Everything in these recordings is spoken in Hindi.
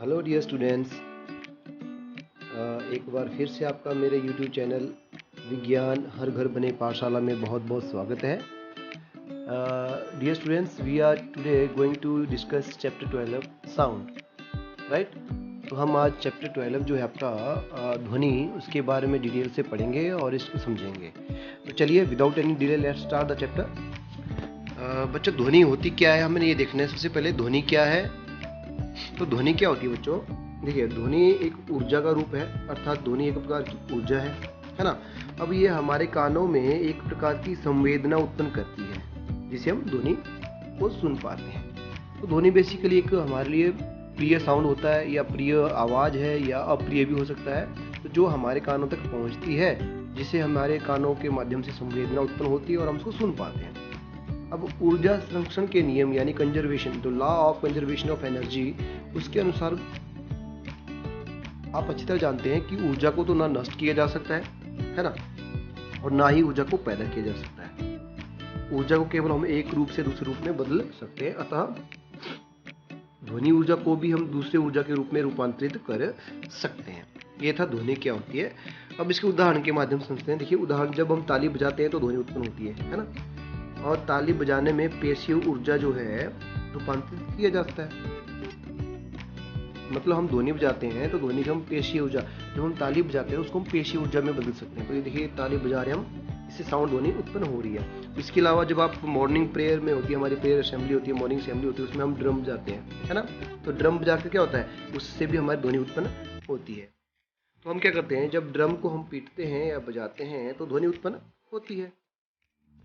हेलो डियर स्टूडेंट्स, एक बार फिर से आपका मेरे यूट्यूब चैनल विज्ञान हर घर बने पाठशाला में बहुत बहुत स्वागत है। Dear students, we are today going to discuss chapter 12 sound, right. तो हम आज चैप्टर 12 जो है आपका ध्वनि, उसके बारे में डिटेल से पढ़ेंगे और इसको समझेंगे। तो चलिए without any delay let's start the chapter. बच्चों, ध्वनि होती क्या है हमें ये देखना है। सबसे पहले ध्वनि क्या है। तो ध्वनि क्या होती है बच्चों, देखिए ध्वनि एक ऊर्जा का रूप है, अर्थात ध्वनि एक प्रकार की ऊर्जा है ना। अब ये हमारे कानों में एक प्रकार की संवेदना उत्पन्न करती है जिसे हम ध्वनि को सुन पाते हैं। तो ध्वनि बेसिकली एक हमारे लिए प्रिय साउंड होता है, या प्रिय आवाज़ है, या अप्रिय भी हो सकता है। तो जो हमारे कानों तक पहुंचती है, जिसे हमारे कानों के माध्यम से संवेदना उत्पन्न होती है और हम उसको सुन पाते हैं। अब ऊर्जा संरक्षण के नियम यानी कंजर्वेशन, तो law of conservation of energy, उसके अनुसार आप अच्छी तरह जानते हैं कि ऊर्जा को तो ना नष्ट किया जा सकता है ना, और ना ही ऊर्जा को पैदा किया जा सकता है। ऊर्जा को केवल हम एक रूप से दूसरे रूप में बदल सकते हैं। अतः ध्वनि ऊर्जा को भी हम दूसरे ऊर्जा के रूप में रूपांतरित कर सकते हैं। ये था ध्वनि क्या होती है। अब इसके उदाहरण के माध्यम से समझते हैं। देखिए उदाहरण, जब हम ताली बजाते हैं तो ध्वनि उत्पन्न होती है ना, और ताली बजाने में पेशीय ऊर्जा जो है रूपांतरित किया जाता है। मतलब हम ध्वनि बजाते हैं तो ध्वनि को हम पेशीय ऊर्जा, जब हम ताली बजाते हैं उसको हम पेशीय ऊर्जा में बदल सकते हैं। तो ये देखिए ताली बजा रहे हैं हम, इससे साउंड ध्वनि उत्पन्न हो रही है। इसके अलावा जब आप मॉर्निंग प्रेयर में होती है, हमारी प्रेयर असेंबली होती है, मॉर्निंग असेंबली होती है, उसमें हम ड्रम बजाते हैं, है ना। तो ड्रम बजा के क्या होता है, उससे भी हमारी ध्वनि उत्पन्न होती है। तो हम क्या करते हैं, जब ड्रम को हम पीटते हैं या बजाते हैं तो ध्वनि उत्पन्न होती है।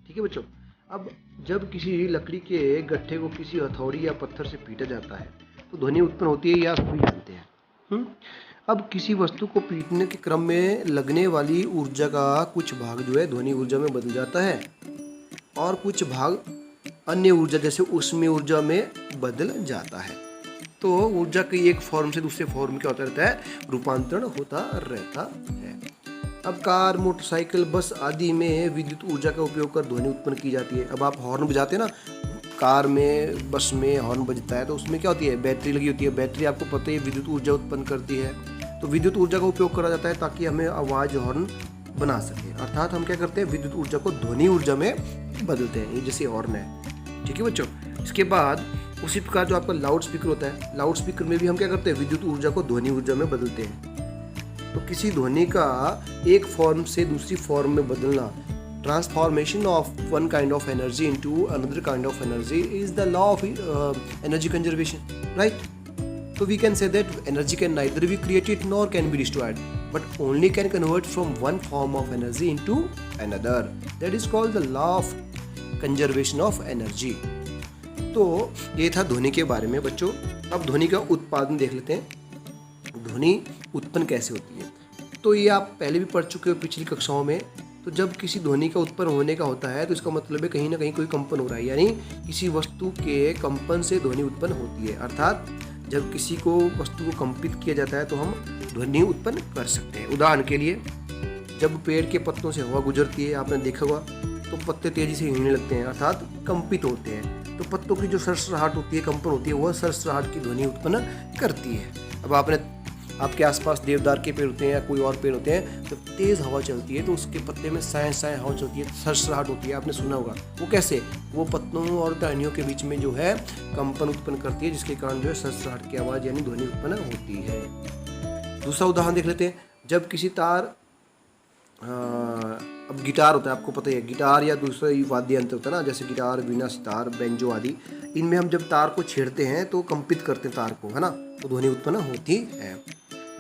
ठीक है बच्चों। अब जब किसी लकड़ी के गट्ठे को किसी हथौड़ी या पत्थर से पीटा जाता है तो ध्वनि उत्पन्न होती है, या सभी जानते हैं। अब किसी वस्तु को पीटने के क्रम में लगने वाली ऊर्जा का कुछ भाग जो है ध्वनि ऊर्जा में बदल जाता है, और कुछ भाग अन्य ऊर्जा जैसे ऊष्मीय ऊर्जा में बदल जाता है। तो ऊर्जा की एक फॉर्म से दूसरे फॉर्म में क्या होता रहता है, रूपांतरण होता रहता है। अब कार, मोटरसाइकिल, बस आदि में विद्युत ऊर्जा का उपयोग कर ध्वनि उत्पन्न की जाती है। अब आप हॉर्न बजाते हैं ना, कार में, बस में हॉर्न बजता है तो उसमें क्या होती है, बैटरी लगी होती है। बैटरी आपको पता है विद्युत ऊर्जा उत्पन्न करती है। तो विद्युत ऊर्जा का उपयोग करा जाता है ताकि हमें आवाज़ हॉर्न बना सके। अर्थात हम क्या करते हैं, विद्युत ऊर्जा को ध्वनि ऊर्जा में बदलते हैं, ये जैसे हॉर्न है। ठीक है बच्चों। इसके बाद उसी प्रकार जो आपका लाउड स्पीकर होता है, लाउड स्पीकर में भी हम क्या करते हैं, विद्युत ऊर्जा को ध्वनि ऊर्जा में बदलते हैं। तो किसी ध्वनि का एक फॉर्म से दूसरी फॉर्म में बदलना, transformation of one kind of energy into another kind of energy is the law of energy conservation, right. So we can say that energy can neither be created nor can be destroyed, but only can convert from one form of energy into another. That is called the law of conservation of energy. तो ये था ध्वनि के बारे में बच्चों। अब ध्वनि का उत्पादन देख लेते हैं। ध्वनि उत्पन्न कैसे होती है, तो ये आप पहले भी पढ़ चुके हो पिछली कक्षाओं में। तो जब किसी ध्वनि का उत्पन्न होने का होता है तो इसका मतलब है कहीं ना कहीं कोई कंपन हो रहा है, यानी किसी वस्तु के कंपन से ध्वनि उत्पन्न होती है। अर्थात जब किसी को वस्तु को कंपित किया जाता है तो हम ध्वनि उत्पन्न कर सकते हैं। उदाहरण के लिए, जब पेड़ के पत्तों से हवा गुजरती है, आपने देखा होगा, तो पत्ते तेजी से हिलने लगते हैं, अर्थात कंपित होते हैं। तो पत्तों की जो सरसराहट होती है, कंपन होती है, वह सरसराहट की ध्वनि उत्पन्न करती है। अब आपके आसपास देवदार के पेड़ होते हैं या कोई और पेड़ होते हैं, जब तेज़ हवा चलती है तो उसके पत्ते में साए साए हवा चलती है, सरसराहट होती है, आपने सुना होगा। वो कैसे, वो पत्तों और टहनियों के बीच में जो है कंपन उत्पन्न करती है, जिसके कारण जो है सरसराहट की आवाज़ यानी ध्वनि उत्पन्न होती है। दूसरा उदाहरण देख लेते हैं। जब किसी तार, अब गिटार होता है, आपको पता ही है, गिटार या दूसरा वाद्य यंत्र होता है ना, जैसे गिटार, वीणा, सितार, बेंजो आदि, इनमें हम जब तार को छेड़ते हैं तो कंपित करते हैं तार को, है ना, तो ध्वनि उत्पन्न होती है।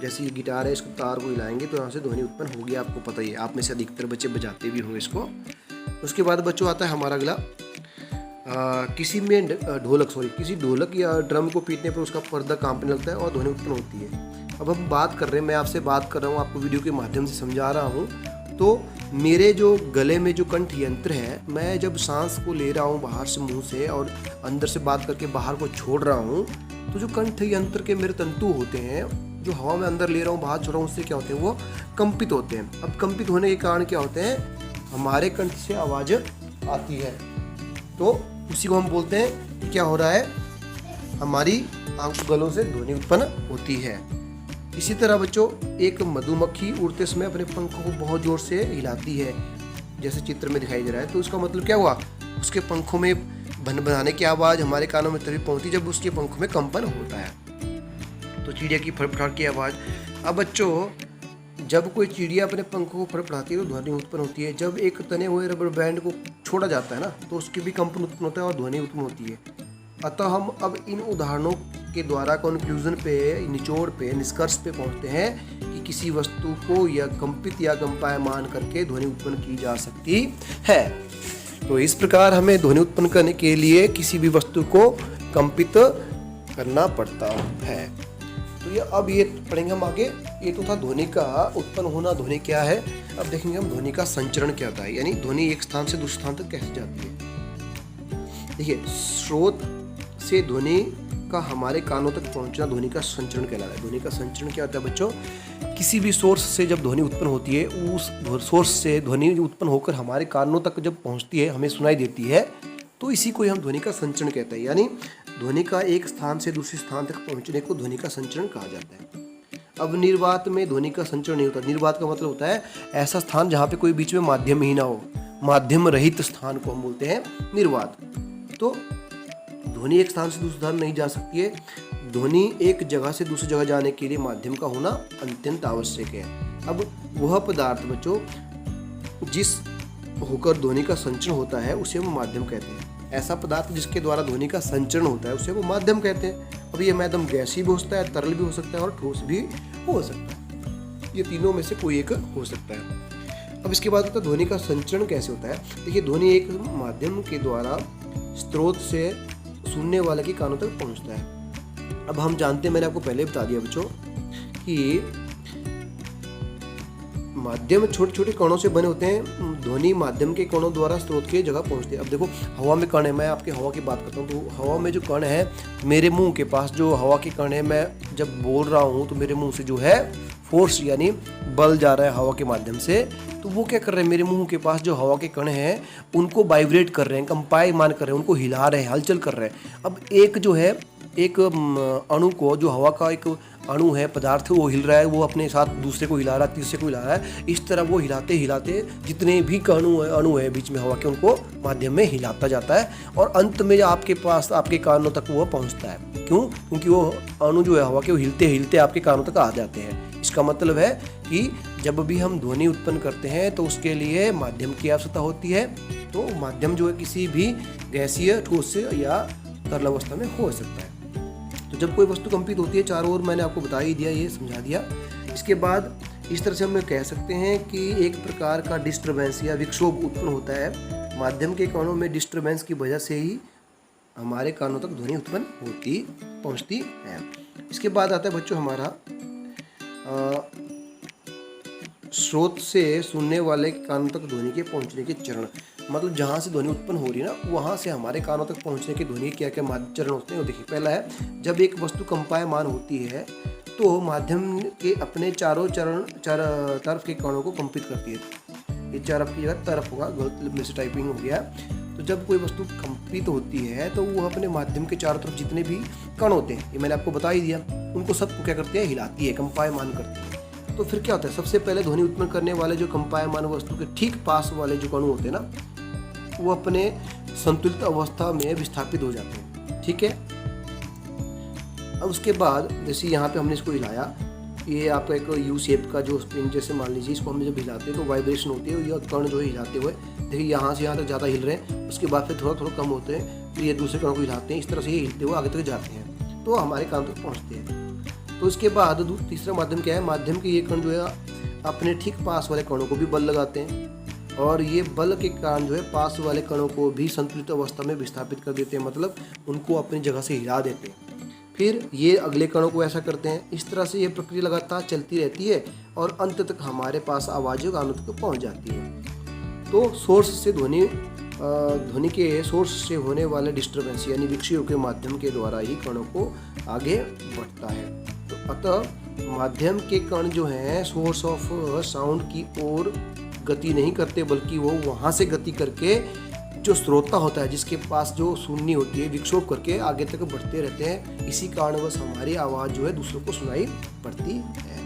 जैसे ये गिटार है, इसको तार को हिलाएंगे तो यहाँ से ध्वनि उत्पन्न होगी, आपको पता ही है। आप में से अधिकतर बच्चे बजाते भी होंगे इसको। उसके बाद बच्चों आता है हमारा अगला, किसी ढोलक या ड्रम को पीटने पर उसका पर्दा कांपने लगता है और ध्वनि उत्पन्न होती है। अब हम बात कर रहे हैं, मैं आपसे बात कर रहा हूँ, आपको वीडियो के माध्यम से समझा रहा हूँ। तो मेरे जो गले में जो कंठ यंत्र है, मैं जब सांस को ले रहा हूँ बाहर से मुंह से और अंदर से बात करके बाहर को छोड़ रहा हूँ, तो जो कंठ यंत्र के मेरे तंतु होते हैं, जो हवा में अंदर ले रहा हूँ बाहर छोड़ रहा हूँ, उससे क्या होते हैं, वो कंपित होते हैं। अब कंपित होने के कारण क्या होते हैं, हमारे कंठ से आवाज़ आती है। तो उसी को हम बोलते हैं क्या हो रहा है, हमारी गलों से ध्वनि उत्पन्न होती है। इसी तरह बच्चों एक मधुमक्खी उड़ते समय अपने पंखों को बहुत जोर से हिलाती है, जैसे चित्र में दिखाई दे रहा है। तो उसका मतलब क्या हुआ, उसके पंखों में भन-भनाने की आवाज़ हमारे कानों में तभी पहुंचती जब उसके पंखों में कंपन होता है। तो चिड़िया की फड़फड़ाहट की आवाज़। अब बच्चों जब कोई चिड़िया अपने पंखों को फड़फड़ाती है तो ध्वनि उत्पन्न होती है। जब एक तने हुए रबर बैंड को छोड़ा जाता है ना, तो उसकी भी कंपन उत्पन्न होता है और ध्वनि उत्पन्न होती है। अतः हम अब इन उदाहरणों के द्वारा कंक्लूजन पे, निचोड़ पे, निष्कर्ष पे पहुंचते हैं कि किसी वस्तु को या कंपित या कंपायमान करके ध्वनि उत्पन्न की जा सकती है। तो इस प्रकार हमें ध्वनि उत्पन्न करने के लिए किसी भी वस्तु को कंपित करना पड़ता है। तो ये अब ये पढ़ेंगे हम आगे। ये तो था ध्वनि का उत्पन्न होना, ध्वनि क्या है। अब देखेंगे हम ध्वनि का संचरण क्या होता है, यानी ध्वनि एक स्थान से दूसरे स्थान तक कैसे जाती है। देखिए, स्रोत से ध्वनि का हमारे कानों तक पहुंचना ध्वनि का संचरण कहलाता है। ध्वनि का संचरण क्या होता है बच्चों, किसी भी सोर्स से जब ध्वनि उत्पन्न होती है, उस सोर्स से ध्वनि उत्पन्न होकर हमारे कानों तक जब पहुंचती है, हमें सुनाई देती है, तो इसी को हम ध्वनि का संचरण कहते हैं। यानी ध्वनि का एक स्थान से दूसरे स्थान तक पहुंचने को ध्वनि का संचरण कहा जाता है। अब निर्वात में ध्वनि का संचरण नहीं होता। निर्वात का मतलब होता है ऐसा स्थान जहाँ पे कोई बीच में माध्यम ही ना हो, माध्यम रहित स्थान को हम बोलते हैं निर्वात। तो ध्वनि एक स्थान से दूसरे स्थान नहीं जा सकती है। ध्वनि एक जगह से दूसरी जगह जाने के लिए माध्यम का होना अत्यंत आवश्यक है। अब वह पदार्थ बच्चों जिस होकर ध्वनि का संचरण होता है उसे हम माध्यम कहते हैं। ऐसा पदार्थ जिसके द्वारा ध्वनि का संचरण होता है उसे वो माध्यम कहते हैं। अब ये माध्यम गैसीय भी हो सकता है, तरल भी हो सकता है और ठोस भी हो सकता है। ये तीनों में से कोई एक हो सकता है। अब इसके बाद होता है ध्वनि का संचरण कैसे होता है। देखिए, ध्वनि एक माध्यम के द्वारा स्रोत से सुनने वाले के कानों तक पहुंचता है। अब हम जानते हैं, मैंने आपको पहले बता दिया बच्चों कि माध्यम छोटे छोटे कणों से बने होते हैं। ध्वनि माध्यम के कणों द्वारा स्रोत की जगह पहुंचते हैं। अब देखो, हवा में कण है, मैं आपके हवा की बात करता हूँ। तो हवा में जो कण है, मेरे मुंह के पास जो हवा के कण है, मैं जब बोल रहा हूँ तो मेरे मुंह से जो है फोर्स यानी बल जा रहा है हवा के माध्यम से। तो वो क्या कर रहे हैं, मेरे मुंह के पास जो हवा के कण हैं उनको वाइब्रेट कर रहे हैं, कंपायमान कर रहे हैं, उनको हिला रहे हैं, हलचल कर रहे हैं। अब एक जो है एक अणु को, जो हवा का एक अणु है, पदार्थ, वो हिल रहा है, वो अपने साथ दूसरे को हिला रहा है, तीसरे को हिला रहा है। इस तरह वो हिलाते हिलाते जितने भी अणु है बीच में हवा के, उनको माध्यम में हिलाता जाता है और अंत में आपके पास, आपके कानों तक वो पहुंचता है। क्यों? क्योंकि वो अणु जो है हवा के, वो हिलते हिलते आपके कानों तक आ जाते हैं। इसका मतलब है कि जब भी हम ध्वनि उत्पन्न करते हैं तो उसके लिए माध्यम की आवश्यकता होती है। तो माध्यम जो है किसी भी गैसीय, ठोस या तरल अवस्था में हो सकता है। तो जब कोई वस्तु कंपित होती है, चारों ओर मैंने आपको बता ही दिया, ये समझा दिया। इसके बाद इस तरह से हम कह सकते हैं कि एक प्रकार का डिस्टर्बेंस या विक्षोभ उत्पन्न होता है। माध्यम के कणों में डिस्टर्बेंस की वजह से ही हमारे कानों तक ध्वनि उत्पन्न पहुंचती है। इसके बाद आता है बच्चों हमारा स्रोत से सुनने वाले कानों तक ध्वनि के पहुंचने के चरण। मतलब जहाँ से ध्वनि उत्पन्न हो रही है ना, वहाँ से हमारे कानों तक पहुँचने के ध्वनि क्या क्या चरण होते हैं। देखिए, पहला है जब एक वस्तु कंपायमान होती है तो माध्यम के अपने चारों तरफ के कणों को कंपित करती है। ये तरफ की जगह तरफ होगा, गलत में से टाइपिंग हो गया। तो जब कोई वस्तु कंपित होती है तो वो अपने माध्यम के चारों तरफ जितने भी कण होते हैं, ये मैंने आपको बता ही दिया, उनको सबको क्या करती है, हिलाती है, कंपायमान करती है। तो फिर क्या होता है, सबसे पहले ध्वनि उत्पन्न करने वाले जो कंपायमान वस्तु के ठीक पास वाले जो कण होते हैं ना, वो अपने संतुलित अवस्था में विस्थापित हो जाते हैं। ठीक है। अब उसके बाद जैसे यहाँ पे हमने इसको हिलाया, ये आपका एक यू शेप का जो स्प्रिंग जैसे मान लीजिए, इसको हम जब हिलाते हैं तो वाइब्रेशन होती है। ये कण जो है हिलाते हुए, देखिए यहाँ से यहाँ तक ज़्यादा हिल रहे हैं, उसके बाद फिर थोड़ा थोड़ा कम होते हैं, फिर ये दूसरे कण को हिलाते हैं। इस तरह से ये हिलते हुए आगे तक जाते हैं तो हमारे कान तक पहुँचते हैं। तो इसके बाद तीसरा माध्यम क्या है, माध्यम के ये कण जो है अपने ठीक पास वाले कणों को भी बल लगाते हैं और ये बल के कारण जो है पास वाले कणों को भी संतुलित अवस्था में विस्थापित कर देते हैं, मतलब उनको अपनी जगह से हिला देते हैं। फिर ये अगले कणों को ऐसा करते हैं। इस तरह से ये प्रक्रिया लगातार चलती रहती है और अंत तक हमारे पास आवाज़ कानों तक पहुँच जाती है। तो सोर्स से ध्वनि के सोर्स से होने वाले डिस्टर्बेंस यानी विक्षेप के माध्यम के द्वारा ही कणों को आगे बढ़ता है। तो अतः माध्यम के कण जो हैं सोर्स ऑफ साउंड की ओर गति नहीं करते, बल्कि वो वहाँ से गति करके जो श्रोता होता है, जिसके पास जो सुननी होती है, विक्षोभ करके आगे तक बढ़ते रहते हैं। इसी कारणवश हमारी आवाज़ जो है दूसरों को सुनाई पड़ती है।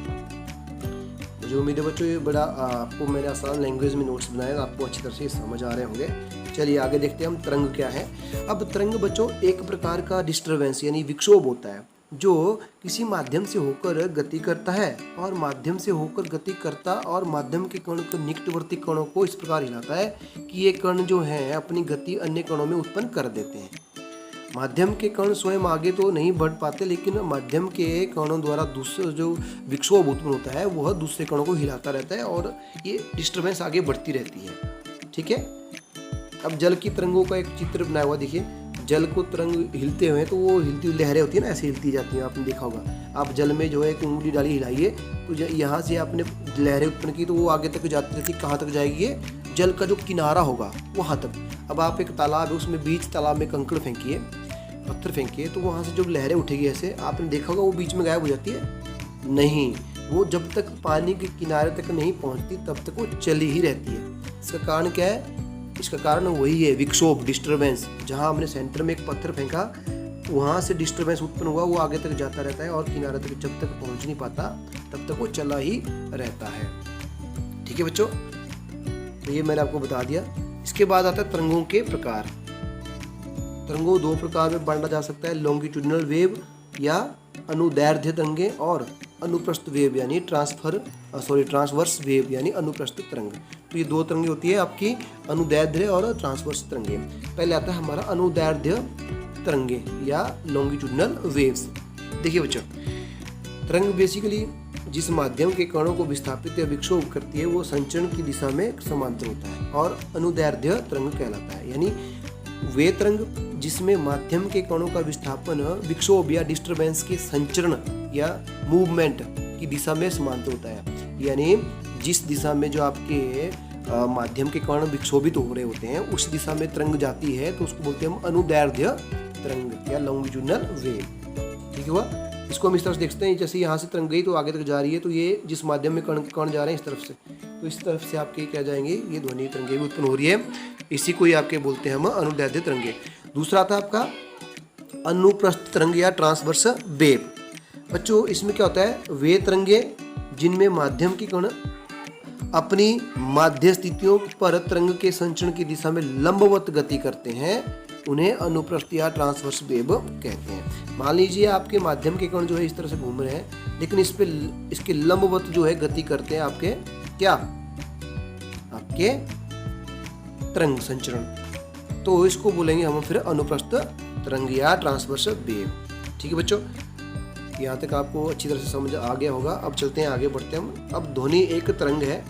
मुझे उम्मीद है बच्चों ये बड़ा आपको मैंने आसान लैंग्वेज में नोट्स बनाए, आपको अच्छी तरह से समझ आ रहे होंगे। चलिए आगे देखते हैं हम तरंग क्या है। अब तरंग बच्चों एक प्रकार का डिस्टर्बेंस यानी विक्षोभ होता है जो किसी माध्यम से होकर गति करता है और माध्यम से होकर गति करता और माध्यम के कण को निकटवर्ती कणों को इस प्रकार हिलाता है कि ये कण जो है अपनी गति अन्य कणों में उत्पन्न कर देते हैं। माध्यम के कण स्वयं आगे तो नहीं बढ़ पाते, लेकिन माध्यम के कणों द्वारा दूसरा जो विक्षोभ उत्पन्न होता है वह दूसरे कणों को हिलाता रहता है और ये डिस्टर्बेंस आगे बढ़ती रहती है। ठीक है। अब जल की तरंगों का एक चित्र बनाया हुआ देखिए। जल को तरंग हिलते हुए तो वो हिलती हुई लहरें होती है ना, ऐसे हिलती जाती हैं, आपने देखा होगा। आप जल में जो है एक उंगली डाली हिलाइए तो यहाँ से आपने लहरें उत्पन्न की तो वो आगे तक जाती रहती, कहाँ तक जाएगी? ये जल का जो किनारा होगा वहाँ तक। अब आप एक तालाब है, उसमें बीच तालाब में कंकड़ फेंकिए, पत्थर फेंकिए, तो वहाँ से जब लहरें उठेगी ऐसे, आपने देखा होगा वो बीच में गायब हो जाती है? नहीं, वो जब तक पानी के किनारे तक नहीं पहुँचती तब तक वो चली ही रहती है। इसका कारण क्या है? इसका कारण वही है विक्षोभ, डिस्टर्बेंस। जहाँ हमने सेंटर में एक पत्थर फेंका वहाँ से डिस्टर्बेंस उत्पन्न हुआ, वो आगे तक जाता रहता है और किनारे तक जब तक पहुँच नहीं पाता तब तक वो चला ही रहता है। ठीक है बच्चों, तो ये मैंने आपको बता दिया। इसके बाद आता है तरंगों के प्रकार। तरंगों दो प्रकार में बांटा जा सकता है, लॉन्गिट्यूडिनल वेव या अनुदैर्ध्य तरंगे और अनुप्रस्थ वेव यानी ट्रांसवर्स वेव यानी अनुप्रस्थ तरंग। तो ये दो तरंगे होती है आपकी, अनुदैर्ध्य और ट्रांसवर्स तरंगे। पहले आता है हमारा अनुदैर्ध्य तरंगे या लॉन्गिट्यूडिनल वेव्स। देखिए बच्चों, तरंग बेसिकली जिस माध्यम के कणों को विस्थापित या विक्षोभ करती है वो संचरण की दिशा में समांतर होता है और अनुदैर्ध्य तरंग कहलाता है। यानी वे तरंग जिसमें माध्यम के कणों का विस्थापन विक्षोभ या डिस्टर्बेंस के संचरण या मूवमेंट की दिशा में समांतर होता है। यानी जिस दिशा में जो आपके माध्यम के कण विक्षोभित हो रहे होते हैं उस दिशा में तरंग जाती है तो उसको बोलते हैं हम अनुदैर्ध्य तरंग या लॉन्गिट्यूडिनल वेव। ठीक हुआ। इसको हम इस तरह से देखते हैं, जैसे यहाँ से तरंग गई तो आगे तक जा रही है, तो ये जिस माध्यम में कण जा रहे हैं इस तरफ से, तो इस तरफ से आपके क्या जाएंगे, ये ध्वनि तरंगे भी उत्पन्न हो रही है। इसी को ही आपके बोलते हैं हम अनुदैर्ध्य तरंगे। दूसरा आता है आपका अनुप्रस्थ तरंग या ट्रांसवर्स वेव। बच्चों इसमें क्या होता है, वे तरंगे जिनमें माध्यम के कण अपनी माध्य स्थितियों पर तरंग के संचरण की दिशा में लंबवत गति करते हैं उन्हें अनुप्रस्थ या ट्रांसवर्स वेव कहते हैं। मान लीजिए आपके माध्यम के कण जो है इस तरह से घूम रहे हैं, लेकिन इस पे इसके लंबवत जो है गति करते हैं आपके क्या, आपके तरंग संचरण, तो इसको बोलेंगे हम फिर अनुप्रस्थ तरंग या ट्रांसवर्स वेव। ठीक है बच्चों, यहाँ तक आपको अच्छी तरह से समझ आ गया होगा। अब चलते हैं आगे बढ़ते हैं हम। अब ध्वनि एक तरंग है।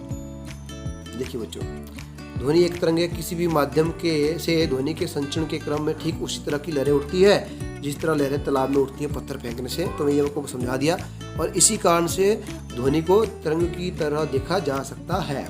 देखिए बच्चों, ध्वनि एक तरंग है। किसी भी माध्यम के से ध्वनि के संचरण के क्रम में ठीक उसी तरह की लहरें उठती है जिस तरह लहरें तालाब में उठती है पत्थर फेंकने से। तो मैं ये आपको समझा दिया और इसी कारण से ध्वनि को तरंग की तरह देखा जा सकता है।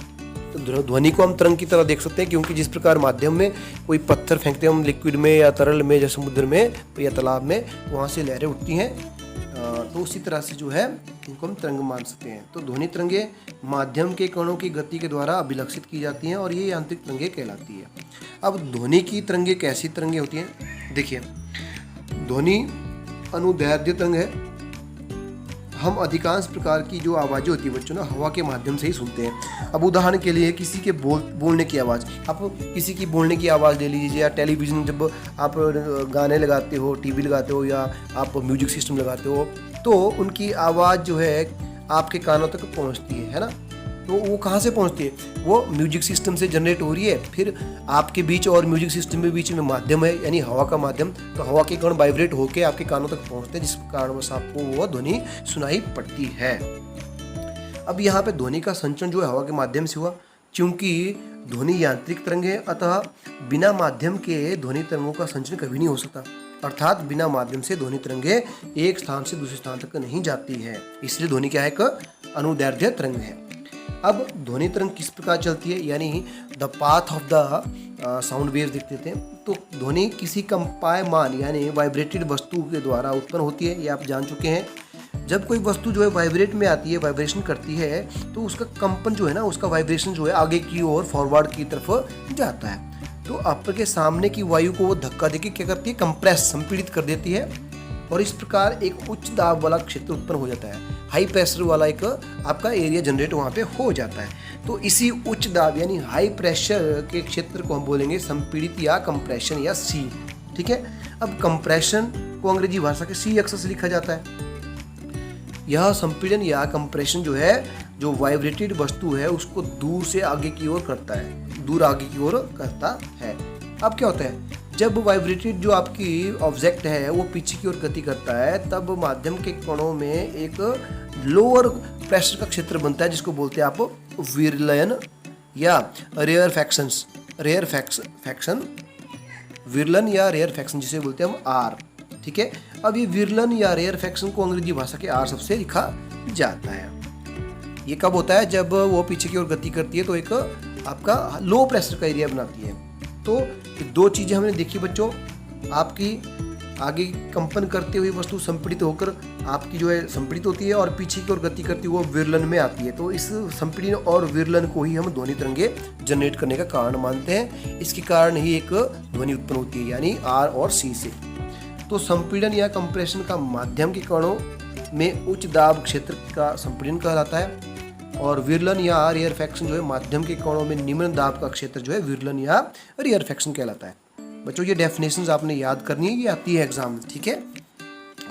तो ध्वनि को हम तरंग की तरह देख सकते हैं क्योंकि जिस प्रकार माध्यम में कोई पत्थर फेंकते हैं हम लिक्विड में या तरल में या समुद्र में या तालाब में, वहाँ से लहरें उठती हैं, तो उसी तरह से जो है इनको हम तरंग मान सकते हैं। तो ध्वनि तरंगे माध्यम के कणों की गति के द्वारा अभिलक्षित की जाती हैं और ये यांत्रिक तरंगे कहलाती है। अब ध्वनि की तरंगे कैसी तरंगे होती हैं? देखिए, ध्वनि अनुदैर्ध्य तरंग है। हम अधिकांश प्रकार की जो आवाज़ें होती है बच्चों ना हवा के माध्यम से ही सुनते हैं। अब उदाहरण के लिए किसी के बोलने की आवाज़, आप किसी की बोलने की आवाज़ ले लीजिए, या टेलीविज़न जब आप गाने लगाते हो, टीवी लगाते हो या आप म्यूजिक सिस्टम लगाते हो तो उनकी आवाज़ जो है आपके कानों तक पहुंचती है ना। तो वो कहाँ से पहुंचती है? वो म्यूजिक सिस्टम से जनरेट हो रही है, फिर आपके बीच और म्यूजिक सिस्टम के बीच में माध्यम है यानी हवा का माध्यम, तो हवा के कण वाइब्रेट होकर आपके कानों तक पहुंचते हैं जिस कारणवश आपको वो ध्वनि सुनाई पड़ती है। अब यहाँ पे ध्वनि का संचरण जो है हवा के माध्यम से हुआ, क्योंकि ध्वनि यांत्रिक तरंग है, अतः बिना माध्यम के ध्वनि तरंगों का संचरण कभी नहीं हो सकता। अर्थात बिना माध्यम से ध्वनि तरंगे एक स्थान से दूसरे स्थान तक नहीं जाती है, इसलिए ध्वनि क्या है? एक अनुदैर्ध्य तरंग है। अब ध्वनि तरंग किस प्रकार चलती है, यानी the path of the sound wave देख लेते हैं। तो ध्वनि किसी कंपायमान यानी वाइब्रेटेड वस्तु के द्वारा उत्पन्न होती है, ये आप जान चुके हैं। जब कोई वस्तु जो है वाइब्रेट में आती है, वाइब्रेशन करती है, तो उसका कंपन जो है ना, उसका वाइब्रेशन जो है आगे की ओर फॉरवर्ड की तरफ जाता है। तो अपर के सामने की वायु को वो धक्का देके क्या करती है, कंप्रेस, संपीड़ित कर देती है, और इस प्रकार एक उच्च दाब वाला क्षेत्र उत्पन्न हो जाता है। हाई प्रेशर वाला एक आपका एरिया जनरेट वहाँ पे हो जाता है। तो इसी उच्च दाब यानी हाई प्रेशर के क्षेत्र को हम बोलेंगे संपीड़ित या कंप्रेशन या सी। ठीक है। अब कंप्रेशन को अंग्रेजी भाषा के सी अक्षर से लिखा जाता है। यह संपीड़न या कंप्रेशन जो है, जो वाइब्रेटेड वस्तु है उसको दूर से आगे की ओर करता है, दूर आगे की ओर करता है। अब क्या होता है, जब वाइब्रेटेड जो आपकी ऑब्जेक्ट है वो पीछे की ओर गति करता है, तब माध्यम के कणों में एक लोअर प्रेशर का क्षेत्र बनता है जिसको बोलते हैं आप विरलन या रेयरफैक्शन, विरलन या रेयरफैक्शन जिसे बोलते हैं हम आर। ठीक है। अब ये विरलन या रेयरफैक्शन को अंग्रेजी भाषा के आर सबसे लिखा जाता है। ये कब होता है, जब वो पीछे की ओर गति करती है तो एक आपका लो प्रेशर का एरिया बनाती है। तो दो चीज़ें हमने देखी बच्चों, आपकी आगे कंपन करते हुए वस्तु संपीड़ित होकर आपकी जो है संपीड़ित होती है, और पीछे की ओर गति करती हुई वो विरलन में आती है। तो इस संपीड़न और विरलन को ही हम ध्वनि तरंगे जनरेट करने का कारण मानते हैं। इसके कारण ही एक ध्वनि उत्पन्न होती है, यानी आर और सी से। तो संपीड़न या कंप्रेशन का माध्यम के कणों में उच्च दाब क्षेत्र का संपीड़न कहलाता है, और विरलन या रेयरफैक्शन जो है माध्यम के कणों में निम्न दाब का क्षेत्र जो है विरलन या रेयरफैक्शन कहलाता है। बच्चों ये डेफिनेशंस आपने याद करनी है, ये आती है एग्जाम में। ठीक है।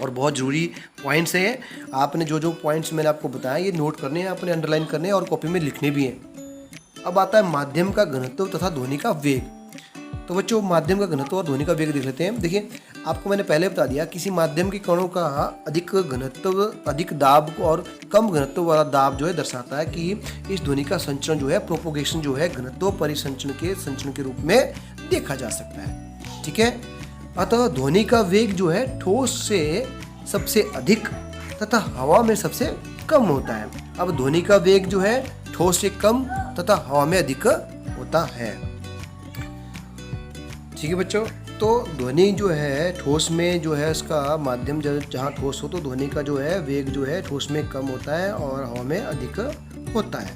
और बहुत ज़रूरी पॉइंट्स हैं, आपने जो जो पॉइंट्स मैंने आपको बताया ये नोट करने हैं, आपने अंडरलाइन करने हैं और कॉपी में लिखने भी हैं। अब आता है माध्यम का घनत्व तथा ध्वनि का वेग। तो बच्चों माध्यम का घनत्व और ध्वनि का वेग देख लेते हैं। देखिए आपको मैंने पहले बता दिया, किसी माध्यम के कणों का अधिक घनत्व, अधिक दाब और कम घनत्व वाला दाब जो है दर्शाता है कि इस ध्वनि का संचरण जो है, प्रोपोगेशन जो है, घनत्व संचरण के रूप में देखा जा सकता है। ठीक है। अतः ध्वनि का वेग जो है ठोस से सबसे अधिक तथा हवा में सबसे कम होता है। अब ध्वनि का वेग जो है ठोस से कम तथा हवा में अधिक होता है। ठीक है बच्चों। तो ध्वनि जो है ठोस में जो है इसका माध्यम जहाँ ठोस हो तो ध्वनि का जो है वेग जो है ठोस में कम होता है और हवा में अधिक होता है।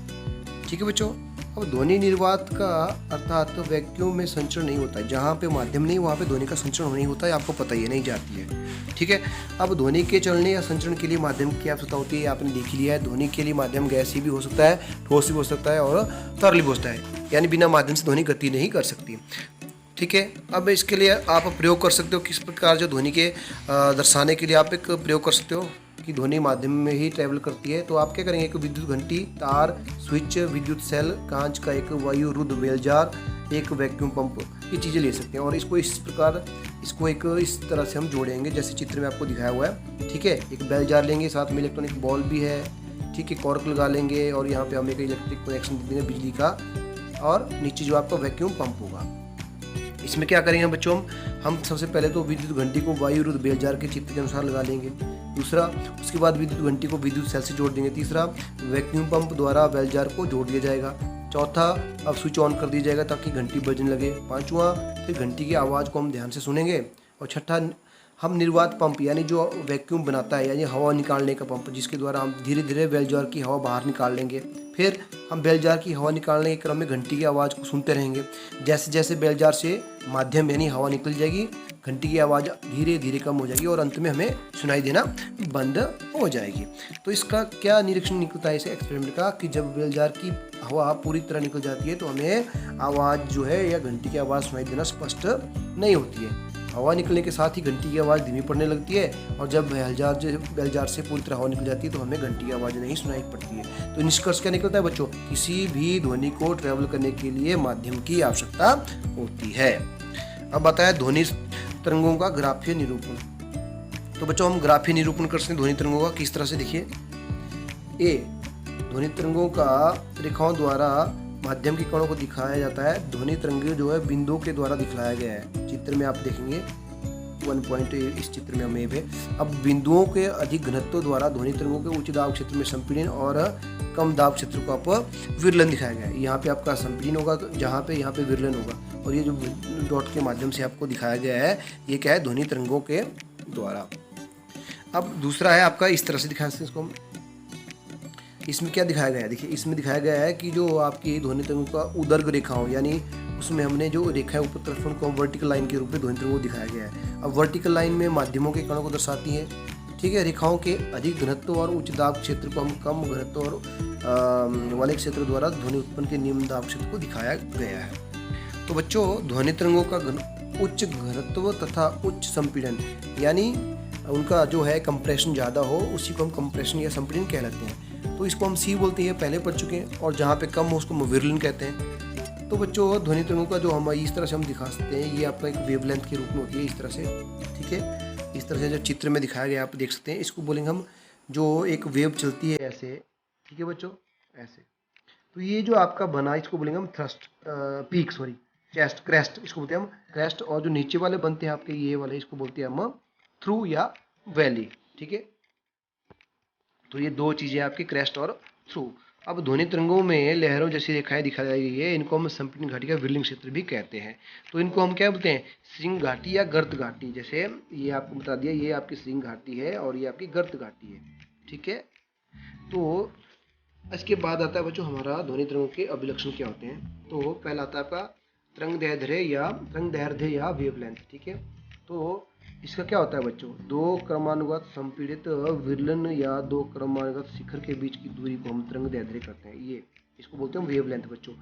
ठीक है बच्चों। अब ध्वनि निर्वात का अर्थात तो वैक्यूम में संचरण नहीं होता है, जहाँ पे माध्यम नहीं वहाँ पे ध्वनि का संचरण नहीं होता है, आपको पता ही नहीं जाती है। ठीक है। अब ध्वनि के चलने या संचरण के लिए माध्यम की आवश्यकता होती है, आपने देख लिया है। ध्वनि के लिए माध्यम गैसीय भी हो सकता है, ठोस भी हो सकता है और तरल भी हो सकता है, यानी बिना माध्यम से ध्वनि गति नहीं कर सकती। ठीक है। अब इसके लिए आप प्रयोग कर सकते हो, किस प्रकार जो ध्वनि के दर्शाने के लिए आप एक प्रयोग कर सकते हो कि ध्वनि माध्यम में ही ट्रैवल करती है। तो आप क्या करेंगे, एक विद्युत घंटी, तार, स्विच, विद्युत सेल, कांच का एक वायु रुद्ध बेल जार, एक वैक्यूम पंप, ये चीज़ें ले सकते हैं। और इसको इस प्रकार एक इस तरह से हम जोड़ेंगे जैसे चित्र में आपको दिखाया हुआ है। ठीक है। एक बेल जार लेंगे, साथ में इलेक्ट्रॉनिक बॉल भी है। ठीक है। कॉर्क लगा लेंगे और यहाँ पे हम एक इलेक्ट्रिक कनेक्शन दे देंगे बिजली का, और नीचे जो आपका वैक्यूम पंप होगा। इसमें क्या करेंगे बच्चों, हम सबसे पहले तो विद्युत घंटी को वायु रुद्ध बेल जार के चित्र के अनुसार लगा लेंगे। दूसरा, उसके बाद विद्युत घंटी को विद्युत सेल से जोड़ देंगे। तीसरा, वैक्यूम पंप द्वारा बेल जार को जोड़ दिया जाएगा। चौथा, अब स्विच ऑन कर दिया जाएगा ताकि घंटी बजने लगे। पांचवा, फिर घंटी की आवाज़ को हम ध्यान से सुनेंगे। और छठा, हम निर्वात पंप यानी जो वैक्यूम बनाता है, यानी हवा निकालने का पंप, जिसके द्वारा हम धीरे धीरे बेल जार की हवा बाहर निकाल लेंगे। फिर हम बेल जार की हवा निकालने के क्रम में घंटी की आवाज़ को सुनते रहेंगे। जैसे जैसे बेल जार से माध्यम यानी हवा निकल जाएगी, घंटी की आवाज़ धीरे धीरे कम हो जाएगी और अंत में हमें सुनाई देना बंद हो जाएगी। तो इसका क्या निरीक्षण निकलता है इस एक्सपेरिमेंट का, कि जब बेल जार की हवा पूरी तरह निकल जाती है तो हमें आवाज़ जो है या घंटी की आवाज़ सुनाई देना स्पष्ट नहीं होती है। हवा निकलने के साथ ही घंटी की आवाज़ धीमी पड़ने लगती है, और जब बेल जार से पूरी तरह हवा निकल जाती है तो हमें घंटी की आवाज़ नहीं सुनाई पड़ती है। तो निष्कर्ष क्या निकलता है बच्चों, किसी भी ध्वनि को ट्रैवल करने के लिए माध्यम की आवश्यकता होती है। अब बताया ध्वनि तरंगों का ग्राफीय निरूपण। तो बच्चों हम ग्राफीय निरूपण कर सकते हैं ध्वनि तरंगों का किस तरह से, देखिए। ए, ध्वनि तरंगों का रेखाओं द्वारा माध्यम के कणों को दिखाया जाता है। ध्वनि तरंगे जो है बिंदुओं के द्वारा दिखाया गया है। चित्र में आप देखेंगे 1 पॉइंट इस चित्र में हमें है। अब बिंदुओं के अधिक घनत्व द्वारा ध्वनि तरंगों के उच्च दाब क्षेत्र में संपीड़न और कम दाब क्षेत्र को आप विरलन दिखाया गया है। यहाँ पे आपका संपीड़न होगा, यहाँ पे विरलन होगा, और ये जो डॉट के माध्यम से आपको दिखाया गया है ये क्या है, ध्वनि तरंगों के द्वारा। अब दूसरा है आपका, इस तरह से दिखाया इसको हम, इसमें क्या दिखाया गया है, देखिए इसमें दिखाया गया है कि जो आपकी ध्वनि तरंगों का उदर्ग रेखाओं यानी उसमें हमने जो रेखा है ऊपर तरफ उनको हम वर्टिकल लाइन के रूप में ध्वनि तरंगों को दिखाया गया है। अब वर्टिकल लाइन में माध्यमों के कणों को दर्शाती है, ठीक है। रेखाओं के अधिक घनत्व और उच्च दाब क्षेत्र को हम कम घनत्व और वाले क्षेत्र द्वारा ध्वनि उत्पन्न के निम्न दाब क्षेत्र को दिखाया गया है। तो बच्चों, ध्वनि तरंगों का उच्च घनत्व तथा उच्च संपीड़न, यानी उनका जो है कंप्रेशन ज़्यादा हो, उसी को हम कंप्रेशन या संपीड़न कहलाते हैं। तो इसको हम सी बोलते हैं, पहले पढ़ चुके हैं। और जहाँ पे कम हो उसको हम विरलन कहते हैं। तो बच्चों, ध्वनि तरंगों का जो हम इस तरह से हम दिखा सकते हैं, ये आपका एक वेवलेंथ के रूप में होती है, इस तरह से, ठीक है। इस तरह से जो चित्र में दिखाया गया आप देख सकते हैं। इसको बोलेंगे हम, जो एक वेव चलती है ऐसे, ठीक है बच्चों, ऐसे। तो ये जो आपका बना, इसको बोलेंगे हम thrust, peak, sorry, chest, crest, इसको बोलते हैं हम क्रेस्ट। और जो नीचे वाले बनते हैं आपके ये वाले, इसको बोलते हैं हम थ्रू या वैली, ठीक है। तो ये दो चीजें आपकी क्रेस्ट और थ्रू। अब ध्वनि तरंगों में लहरों जैसी रेखाएं दिखाई गई है, इनको हम संपीड़न घाटी का विरलिंग क्षेत्र भी कहते हैं। तो इनको हम क्या बोलते हैं, श्रृंग घाटी या गर्त घाटी। जैसे ये आपको बता दिया, ये आपकी श्रृंग घाटी है और ये आपकी गर्त घाटी है, ठीक है। तो इसके बाद आता है बच्चों हमारा ध्वनि तरंगों के अभिलक्षण क्या होते हैं। तो पहला आता है आपका तरंग दैर्ध्य या वेवलेंथ, ठीक है। तो इसका क्या होता है बच्चों, दो क्रमानुगत संपीड़ित विरलन या दो क्रमानुगत शिखर के बीच की दूरी को हम तरंग दैर्ध्य करते हैं। ये इसको बोलते हैं वेवलेंथ बच्चों।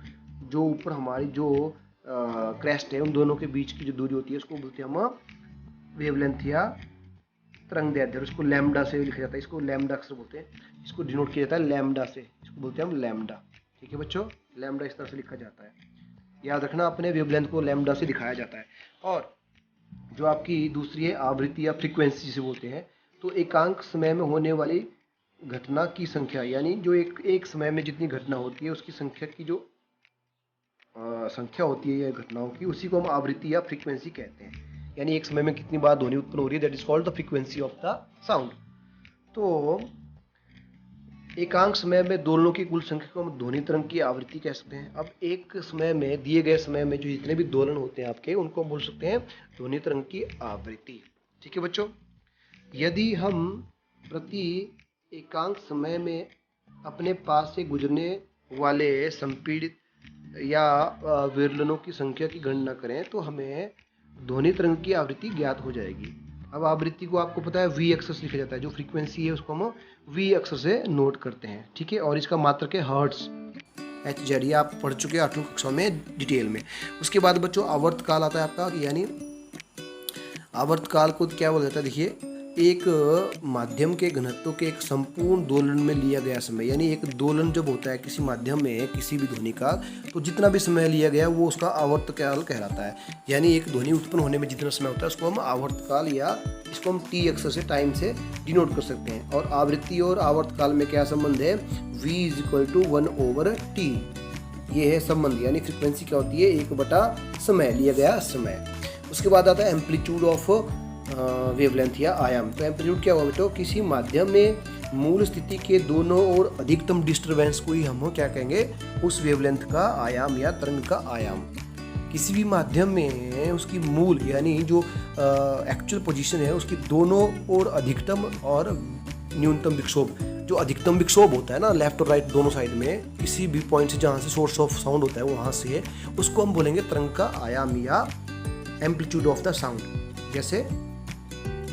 जो ऊपर हमारी जो क्रेस्ट है, उन दोनों के बीच की जो दूरी होती है उसको बोलते हैं हम वेवलेंथ या तरंग दैर्ध्य। उसको लैम्डा से लिखा जाता है, इसको लैम्डा अक्सर बोलते हैं, इसको डिनोट किया जाता है लैम्डा से, इसको बोलते हैं हम लैम्डा, ठीक है बच्चों। लैम्डा इस तरह से लिखा जाता है, याद रखना, अपने वेवलेंथ को लैम्डा से दिखाया जाता है। और जो आपकी दूसरी है आवृत्ति या फ्रीक्वेंसी जिसे बोलते हैं। तो एकांक समय में होने वाली घटना की संख्या, यानी जो एक समय में जितनी घटना होती है उसकी संख्या की जो संख्या होती है या घटनाओं की, उसी को हम आवृत्ति या फ्रीक्वेंसी कहते हैं। यानी एक समय में कितनी बार ध्वनि उत्पन्न हो रही है, that is called the frequency of the sound. तो एकांक समय में दोलनों की कुल संख्या को हम ध्वनि तरंग की आवृत्ति कह सकते हैं। अब एक समय में, दिए गए समय में जो जितने भी दोलन होते हैं आपके, उनको हम बोल सकते हैं ध्वनि तरंग की आवृत्ति, ठीक है बच्चों। यदि हम प्रति एकांक समय में अपने पास से गुजरने वाले संपीड़ित या विरलनों की संख्या की गणना करें तो हमें ध्वनि तरंग की आवृत्ति ज्ञात हो जाएगी। अब आवृत्ति को आपको पता है वी अक्षर से लिखा जाता है, जो फ्रीक्वेंसी है उसको हम वी अक्षर से नोट करते हैं, ठीक है। और इसका मात्रक है हर्ट्ज, HZ, ये आप पढ़ चुके हैं 8वीं कक्षा में डिटेल में। उसके बाद बच्चों आवर्तकाल आता है आपका, यानी आवर्तकाल को क्या बोला जाता है, देखिए, एक माध्यम के घनत्व के एक संपूर्ण दोलन में लिया गया समय। यानी एक दोलन जब होता है किसी माध्यम में किसी भी ध्वनि का, तो जितना भी समय लिया गया वो उसका आवर्तकाल कहलाता है। यानी एक ध्वनि उत्पन्न होने में जितना समय होता है उसको हम आवर्तकाल या इसको हम टी अक्षर से, टाइम से डिनोट कर सकते हैं। और आवृत्ति और आवर्तकाल में क्या संबंध है, V = 1/T, ये है संबंध। यानी फ्रीक्वेंसी क्या होती है, 1/, समय, लिया गया समय। उसके बाद आता है एम्पलीट्यूड ऑफ वेवलेंथ या आयाम। तो एम्पलीट्यूड क्या हुआ बेटो, किसी माध्यम में मूल स्थिति के दोनों ओर अधिकतम डिस्टरबेंस को ही हम क्या कहेंगे, उस वेवलेंथ का आयाम या तरंग का आयाम। किसी भी माध्यम में उसकी मूल यानी जो एक्चुअल पोजीशन है उसकी दोनों ओर अधिकतम और न्यूनतम विक्षोभ, जो अधिकतम विक्षोभ होता है ना, लेफ्ट और राइट दोनों साइड में, किसी भी पॉइंट से जहाँ से सोर्स ऑफ साउंड होता है वहाँ से, उसको हम बोलेंगे तरंग का आयाम या एम्पलीट्यूड ऑफ द साउंड। जैसे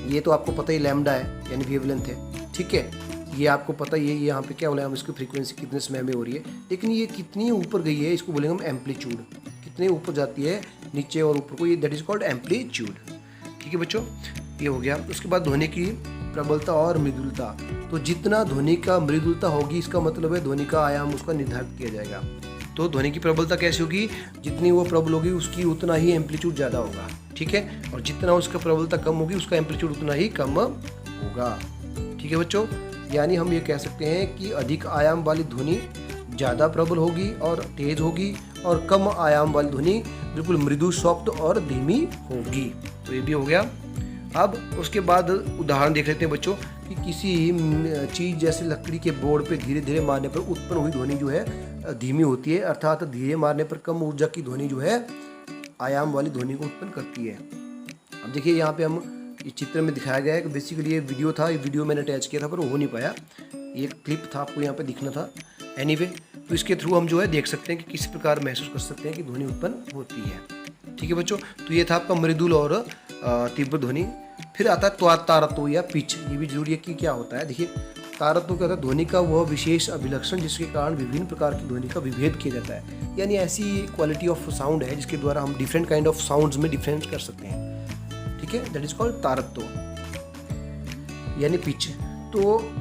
ये तो आपको पता ही लैम्डा है, यानी वेवलेंथ है, ठीक है। ये आपको पता ही है, यहाँ पे क्या बोला हम, इसकी फ्रीक्वेंसी कितने समय में हो रही है, लेकिन ये कितनी ऊपर गई है इसको बोलेंगे हम एम्पलीट्यूड। कितने ऊपर जाती है नीचे और ऊपर को, ये दैट इज कॉल्ड एम्पलीट्यूड, ठीक है बच्चों। ये हो गया। उसके बाद ध्वनि की प्रबलता और मृदुलता। तो जितना ध्वनि का मृदुलता होगी इसका मतलब है ध्वनि का आयाम उसका निर्धारित किया जाएगा। तो ध्वनि की प्रबलता कैसी होगी, जितनी वो प्रबल होगी उसकी उतना ही एम्पलीट्यूड ज़्यादा होगा, ठीक है। और जितना उसका प्रबलता कम होगी उसका एम्पलीट्यूड उतना ही कम होगा, ठीक है बच्चों। यानी हम ये कह सकते हैं कि अधिक आयाम वाली ध्वनि ज़्यादा प्रबल होगी और तेज होगी, और कम आयाम वाली ध्वनि बिल्कुल मृदु, सॉफ्ट और धीमी होगी। तो ये भी हो गया। अब उसके बाद उदाहरण देख लेते हैं बच्चों कि किसी चीज़ जैसे लकड़ी के बोर्ड पे धीरे धीरे मारने पर उत्पन्न हुई ध्वनि जो है धीमी होती है, अर्थात धीरे मारने पर कम ऊर्जा की ध्वनि जो है आयाम वाली ध्वनि को उत्पन्न करती है। अब देखिए यहाँ पे हम इस चित्र में दिखाया गया है कि बेसिकली ये वीडियो था, ये वीडियो मैंने अटैच किया था पर हो नहीं पाया, ये क्लिप था, आपको यहाँ पे दिखना था। एनीवे, तो इसके थ्रू हम जो है देख सकते हैं कि किस प्रकार महसूस कर सकते हैं कि ध्वनि उत्पन्न होती है। ठीक है बच्चों, तो ये था आपका मृदुल और तीव्र ध्वनि। फिर आता है तारत्व या पिच। ये भी जरूरी है कि क्या होता है। देखिए, तारत्व क्या होता है, ध्वनि का वह विशेष अभिलक्षण जिसके कारण विभिन्न प्रकार की ध्वनि का विभेद किया जाता है। यानी ऐसी क्वालिटी ऑफ साउंड है जिसके द्वारा हम डिफरेंट काइंड ऑफ साउंड्स में डिफरेंस कर सकते हैं। ठीक है, दैट इज कॉल्ड तारत्व यानी पिच। तो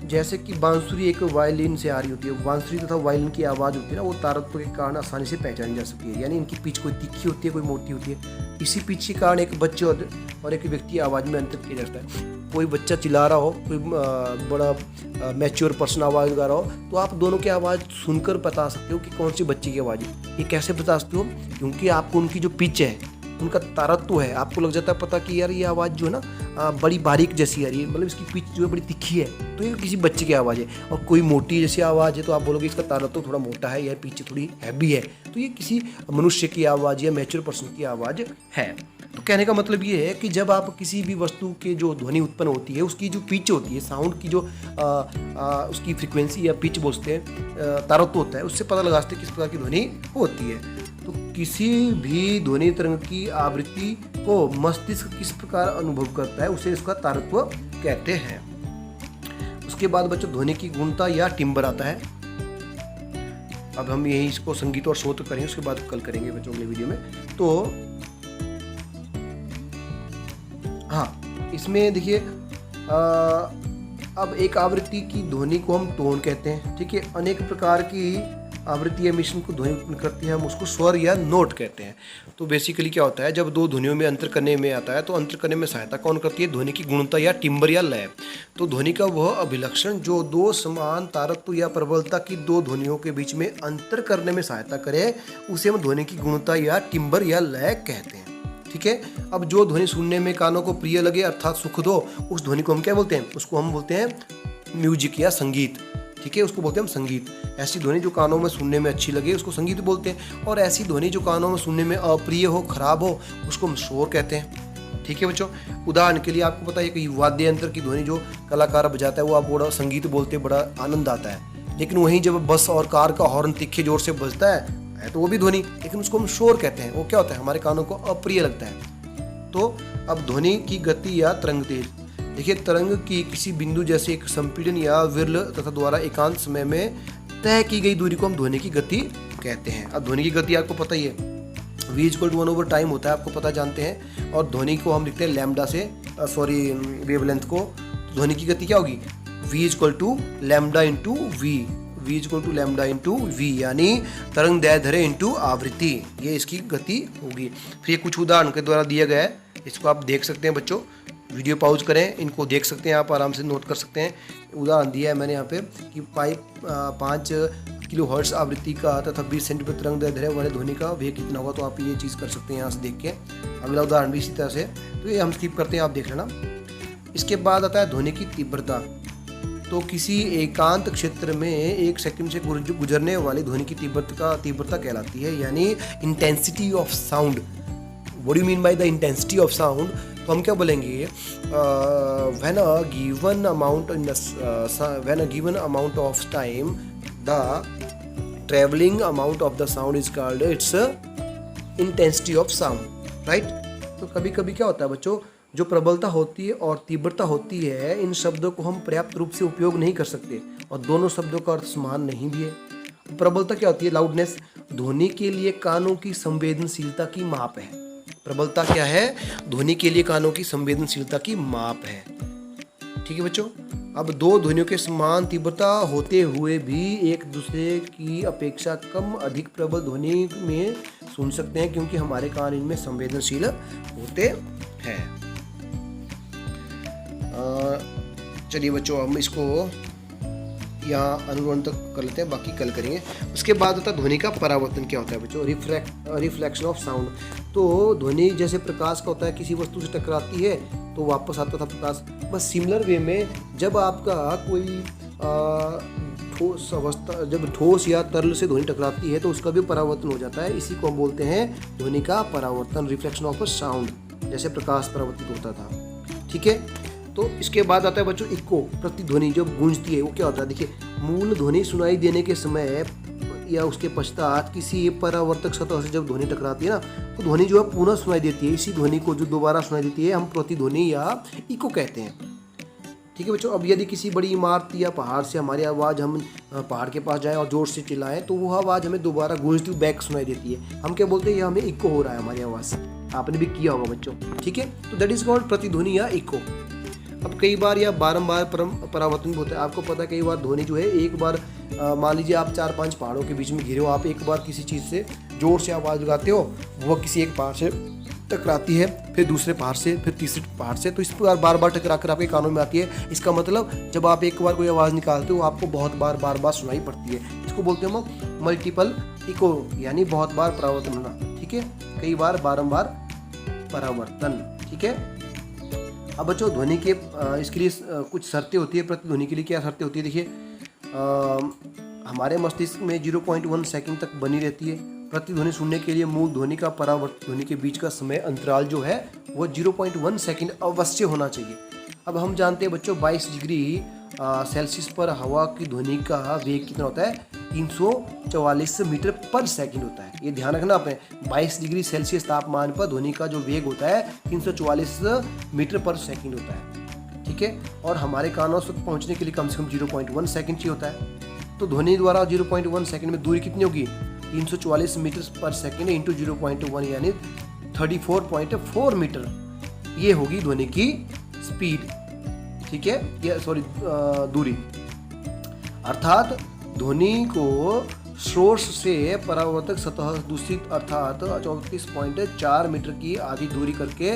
जैसे कि बांसुरी एक वायलिन से आ रही होती है, बांसुरी तथा वायलिन की आवाज़ होती है ना, वो तारत्व के कारण आसानी से पहचानी जा सकती है। यानी इनकी पिच कोई तीखी होती है, कोई मोटी होती है। इसी पिच के कारण एक बच्चे और एक व्यक्ति की आवाज़ में अंतर किया जाता है। कोई बच्चा चिल्ला रहा हो, कोई बड़ा मैच्योर पर्सन आवाज़ गा रहा हो, तो आप दोनों की आवाज़ सुनकर बता सकते हो कि कौन सी बच्चे की आवाज़ है। ये कैसे बता सकते हो? क्योंकि आपको उनकी जो पिच है, उनका तारत्व है, आपको लग जाता है पता कि यार ये आवाज़ जो है ना बड़ी बारीक जैसी आ रही है, मतलब इसकी पिच जो है बड़ी तिखी है, तो ये किसी बच्चे की आवाज़ है। और कोई मोटी जैसी आवाज़ है तो आप बोलोगे इसका तारत्व थोड़ा मोटा है, यह पिच थोड़ी हैवी है, तो ये किसी मनुष्य की आवाज़ या मैच्योर पर्सन की आवाज़ है। तो कहने का मतलब ये है कि जब आप किसी भी वस्तु के जो ध्वनि उत्पन्न होती है, उसकी जो पिच होती है, साउंड की जो उसकी फ्रीक्वेंसी या पिच बोलते हैं, तारत्व होता है, उससे पता लगा सकते हैं किस प्रकार की ध्वनि होती है। तो किसी भी ध्वनि तरंग की आवृत्ति को मस्तिष्क किस प्रकार अनुभव करता है, उसे इसका तारत्व कहते हैं। उसके बाद बच्चों ध्वनि की गुणता या टिम्बर आता है। अब हम यही इसको संगीत और श्रोत्र करेंगे, उसके बाद कल करेंगे बच्चों अगले वीडियो में। तो हाँ, इसमें देखिए अब एक आवृत्ति की ध्वनि को हम टोन कहते हैं। ठीक है, अनेक प्रकार की आवृत्ति या मिश्रण को ध्वनि उत्पन्न करती है, हम उसको स्वर या नोट कहते हैं। तो बेसिकली क्या होता है, जब दो ध्वनियों में अंतर करने में आता है तो अंतर करने में सहायता कौन करती है? ध्वनि की गुणता या टिम्बर या लय। तो ध्वनि का वह अभिलक्षण जो दो समान तारत्व या प्रबलता की दो ध्वनियों के बीच में अंतर करने में सहायता करे, उसे हम ध्वनि की गुणता या टिम्बर या लय कहते हैं। ठीक है, अब जो ध्वनि सुनने में कानों को प्रिय लगे अर्थात सुख दो, उस ध्वनि को हम क्या बोलते हैं? उसको हम बोलते हैं म्यूजिक या संगीत। ठीक है, उसको बोलते हैं हम संगीत। ऐसी ध्वनि जो कानों में सुनने में अच्छी लगे उसको संगीत बोलते हैं, और ऐसी ध्वनि जो कानों में सुनने में अप्रिय हो, खराब हो, उसको हम शोर कहते हैं। ठीक है बच्चों, उदाहरण के लिए आपको पता है कि वाद्य यंत्र की ध्वनि जो कलाकार बजाता है वो आप बड़ा संगीत बोलते हैं, बड़ा आनंद आता है। लेकिन वहीं जब बस और कार का हॉर्न तीखे जोर से बजता है तो वो भी ध्वनि, लेकिन उसको हम शोर कहते हैं। वो क्या होता है? हमारे कानों को अप्रिय लगता है। तो अब ध्वनि की गति या तरंग तेज। देखिए, तरंग की किसी बिंदु जैसे एक संपीड़न या विरल तथा द्वारा एकांत समय में तय की गई दूरी को हम ध्वनि की गति कहते हैं। अब ध्वनि की गति आपको पता ही है, v=1 टाइम होता है, आपको पता जानते हैं। और ध्वनि को हम लिखते हैं लैम्डा से, वेवलेंथ को। ध्वनि की गति क्या होगी? v=λ/v, यानी तरंग दैर्ध्य इंटू आवृत्ति, ये इसकी गति होगी। फिर ये कुछ उदाहरण के द्वारा दिया गया है, इसको आप देख सकते हैं बच्चों। वीडियो पॉज करें, इनको देख सकते हैं, आप आराम से नोट कर सकते हैं। उदाहरण दिया है मैंने यहाँ पे कि 5 किलोहर्ट्ज़ आवृत्ति का तथा 20 सेंटीमीटर तरंग दैर्ध्य वाले ध्वनि का वेग कितना होगा, तो आप ये चीज़ कर सकते हैं यहाँ से देख के। अगला उदाहरण भी इसी तरह से, तो ये हम स्किप करते हैं, आप देख लेना। इसके बाद आता है ध्वनि की तीव्रता। तो किसी एकांत क्षेत्र में 1 सेकंड से गुजरने वाली ध्वनि की तीव्रता कहलाती है, यानी intensity of sound. What do you mean by the intensity of sound? तो हम क्या बोलेंगे? When a given amount of time the travelling amount of the sound is called its intensity of sound, right? तो कभी कभी क्या होता है बच्चों, जो प्रबलता होती है और तीव्रता होती है, इन शब्दों को हम पर्याप्त रूप से उपयोग नहीं कर सकते, और दोनों शब्दों का अर्थ समान नहीं भी है। प्रबलता क्या होती है? लाउडनेस। ध्वनि के लिए कानों की संवेदनशीलता की माप है। प्रबलता क्या है? ध्वनि के लिए कानों की संवेदनशीलता की माप है। ठीक है बच्चों, अब दो ध्वनियों के समान तीव्रता होते हुए भी एक दूसरे की अपेक्षा कम अधिक प्रबल ध्वनि में सुन सकते हैं, क्योंकि हमारे कान इनमें संवेदनशील होते हैं। चलिए बच्चों, हम इसको यहाँ अनुरोध तक कर लेते हैं, बाकी कल करेंगे। उसके बाद होता है ध्वनि का परावर्तन। क्या होता है बच्चों? Reflection of sound. तो ध्वनि जैसे प्रकाश का होता है, किसी वस्तु से टकराती है तो वापस आता था प्रकाश, बस सिमिलर वे में जब आपका कोई ठोस अवस्था, जब ठोस या तरल से ध्वनि टकराती है तो उसका भी परावर्तन हो जाता है। इसी को हम बोलते हैं ध्वनि का परावर्तन, रिफ्लेक्शन ऑफ अ साउंड, जैसे प्रकाश परावर्तित होता था। ठीक है, तो इसके बाद आता है बच्चों इको, प्रतिध्वनि। जब गूंजती है वो क्या होता है? देखिए, मूल ध्वनि सुनाई देने के समय या उसके पश्चात किसी परावर्तक सतह से जब ध्वनि टकराती है ना, तो ध्वनि जो है पुनः सुनाई देती है। इसी ध्वनि को जो दोबारा सुनाई देती है हम प्रतिध्वनि या इको कहते हैं। ठीक है बच्चों, अब यदि किसी बड़ी इमारत या पहाड़ से हमारी आवाज़, हम पहाड़ के पास जाएं और जोर से चिल्लाएं, तो वो आवाज़ हमें दोबारा गूंजती हुई बैक सुनाई देती है। हम क्या बोलते हैं, ये हमें इको हो रहा है हमारी आवाज़ से। आपने भी किया होगा बच्चों, ठीक है। तो दैट इज कॉल्ड प्रतिध्वनि या इको। अब कई बार या बारंबार परावर्तन भी होता है। आपको पता है कई बार ध्वनि जो है, एक बार मान लीजिए आप 4-5 पहाड़ों के बीच में घिरे हो, आप एक बार किसी चीज़ से जोर से आवाज़ लगाते हो, वह किसी एक पहाड़ से टकराती है, फिर दूसरे पहाड़ से, फिर तीसरे पहाड़ से, तो इस प्रकार बार बार टकरा कर आपके कानों में आती है। इसका मतलब जब आप एक बार कोई आवाज़ निकालते हो आपको बहुत बार बार सुनाई पड़ती है। इसको बोलते हैं हम मल्टीपल इको, यानी बहुत बार परावर्तन होना। ठीक है, कई बार बारंबार परावर्तन। ठीक है। अब बच्चों ध्वनि के इसके लिए कुछ शर्तें होती है। प्रतिध्वनि के लिए क्या शर्तें होती है, देखिए हमारे मस्तिष्क में 0.1 सेकंड तक बनी रहती है। प्रतिध्वनि सुनने के लिए मूल ध्वनि का परावर्तित ध्वनि के बीच का समय अंतराल जो है वो 0.1 सेकंड अवश्य होना चाहिए। अब हम जानते हैं बच्चों 22 डिग्री सेल्सियस पर हवा की ध्वनि का वेग कितना होता है, 344 मीटर पर सेकंड होता है। ये ध्यान रखना आपने, 22 डिग्री सेल्सियस तापमान पर ध्वनि का जो वेग होता है 344 मीटर पर सेकंड होता है। ठीक है, और हमारे कानों तक पहुंचने के लिए कम से कम 0.1 सेकंड चाहिए होता है। तो ध्वनि द्वारा 0.1 सेकंड में दूरी कितनी होगी, 344 मीटर पर सेकंड इंटू 0.1 यानी 34.4 मीटर, ये होगी ध्वनि की स्पीड। ठीक है, ये सॉरी दूरी। अर्थात ध्वनि को सोर्स से परावर्तक सतह दूषित अर्थात 34.4 मीटर की आधी दूरी करके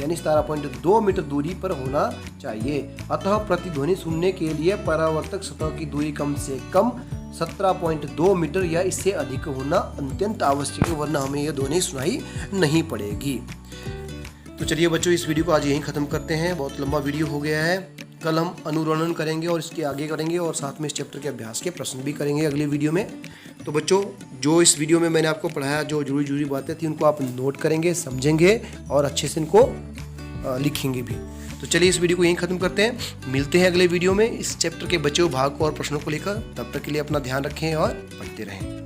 यानी 17.2 मीटर दूरी पर होना चाहिए। अतः प्रतिध्वनि सुनने के लिए परावर्तक सतह की दूरी कम से कम 17.2 मीटर या इससे अधिक होना अत्यंत आवश्यक है, वरना हमें यह ध्वनि सुनाई नहीं पड़ेगी। तो चलिए बच्चों, इस वीडियो को आज यहीं ख़त्म करते हैं। बहुत लंबा वीडियो हो गया है। कल हम अनुरणन करेंगे और इसके आगे करेंगे, और साथ में इस चैप्टर के अभ्यास के प्रश्न भी करेंगे अगले वीडियो में। तो बच्चों, जो इस वीडियो में मैंने आपको पढ़ाया, जो जरूरी बातें थी, उनको आप नोट करेंगे, समझेंगे और अच्छे से इनको लिखेंगे भी। तो चलिए इस वीडियो को यहीं ख़त्म करते हैं। मिलते हैं अगले वीडियो में इस चैप्टर के बचे हुए भाग को और प्रश्नों को लेकर। तब तक के लिए अपना ध्यान रखें और पढ़ते रहें।